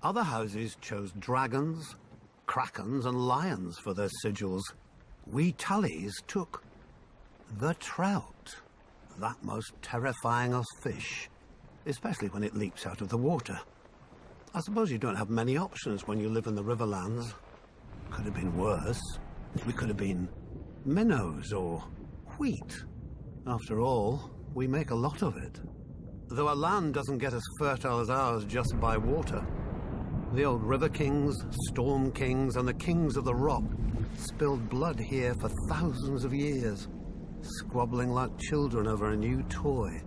Other houses chose dragons, krakens and lions for their sigils. We Tullys took the trout, that most terrifying of fish, especially when it leaps out of the water. I suppose you don't have many options when you live in the Riverlands. Could have been worse. We could have been minnows or wheat. After all, we make a lot of it. Though a land doesn't get as fertile as ours just by water. The old river kings, storm kings, and the kings of the rock spilled blood here for thousands of years, squabbling like children over a new toy,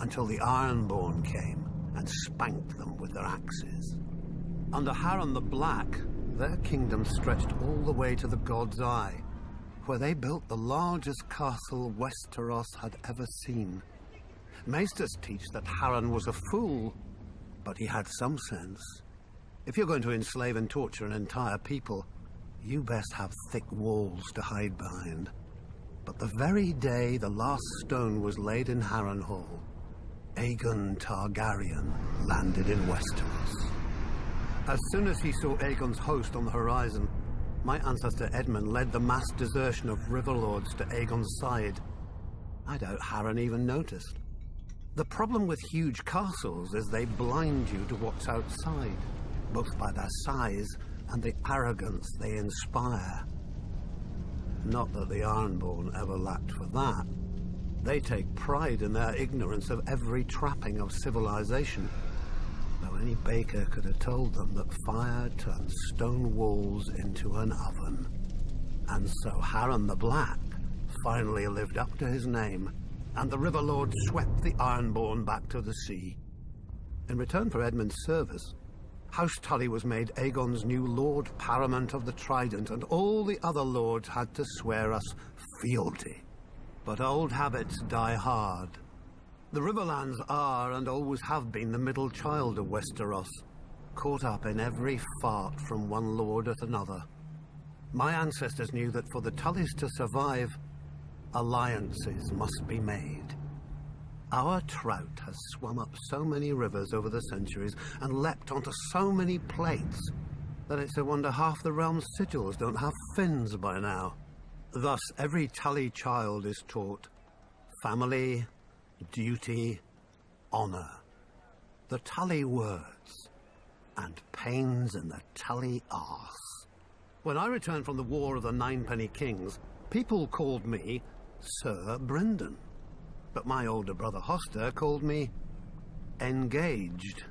until the Ironborn came and spanked them with their axes. Under Harren the Black, their kingdom stretched all the way to the God's Eye, where they built the largest castle Westeros had ever seen. Maesters teach that Harren was a fool, but he had some sense. If you're going to enslave and torture an entire people, you best have thick walls to hide behind. But the very day the last stone was laid in Harrenhal, Aegon Targaryen landed in Westeros. As soon as he saw Aegon's host on the horizon, my ancestor Edmund led the mass desertion of riverlords to Aegon's side. I doubt Harren even noticed. The problem with huge castles is they blind you to what's outside, both by their size and the arrogance they inspire. Not that the Ironborn ever lacked for that. They take pride in their ignorance of every trapping of civilization, though any baker could have told them that fire turns stone walls into an oven. And so Harren the Black finally lived up to his name, and the Riverlord swept the Ironborn back to the sea. In return for Edmund's service, House Tully was made Aegon's new Lord Paramount of the Trident, and all the other lords had to swear us fealty. But old habits die hard. The Riverlands are, and always have been, the middle child of Westeros, caught up in every fart from one lord at another. My ancestors knew that for the Tullys to survive, alliances must be made. Our trout has swum up so many rivers over the centuries and leapt onto so many plates that it's a wonder half the realm's sigils don't have fins by now. Thus, every Tully child is taught family, duty, honor. The Tully words, and pains in the Tully arse. When I returned from the War of the Ninepenny Kings, people called me Sir Brendan. But my older brother Hoster called me Engaged.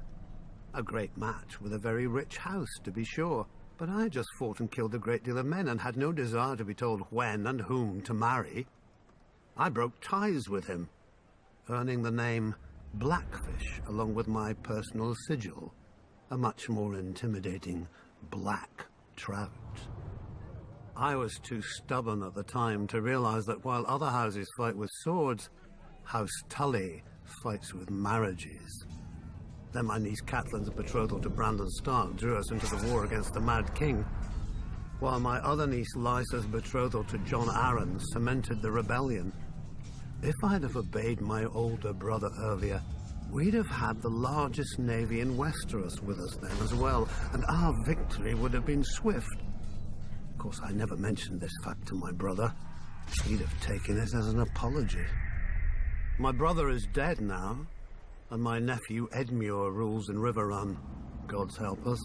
A great match with a very rich house, to be sure, but I just fought and killed a great deal of men and had no desire to be told when and whom to marry. I broke ties with him, earning the name Blackfish along with my personal sigil, a much more intimidating black trout. I was too stubborn at the time to realize that while other houses fight with swords, House Tully fights with marriages. Then my niece Catelyn's betrothal to Brandon Stark drew us into the war against the Mad King, while my other niece Lysa's betrothal to Jon Arryn cemented the rebellion. If I'd have obeyed my older brother earlier, we'd have had the largest navy in Westeros with us then as well, and our victory would have been swift. Of course, I never mentioned this fact to my brother. He'd have taken it as an apology. My brother is dead now, and my nephew Edmure rules in Riverrun, God's help us.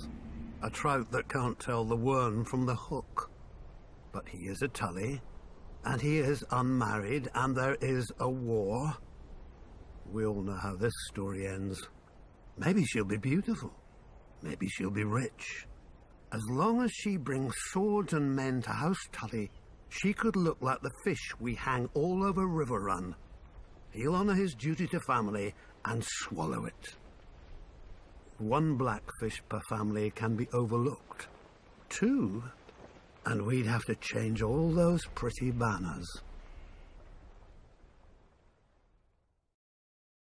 A trout that can't tell the worm from the hook. But he is a Tully, and he is unmarried, and there is a war. We all know how this story ends. Maybe she'll be beautiful. Maybe she'll be rich. As long as she brings swords and men to House Tully, she could look like the fish we hang all over Riverrun. He'll honor his duty to family and swallow it. One blackfish per family can be overlooked. Two, and we'd have to change all those pretty banners.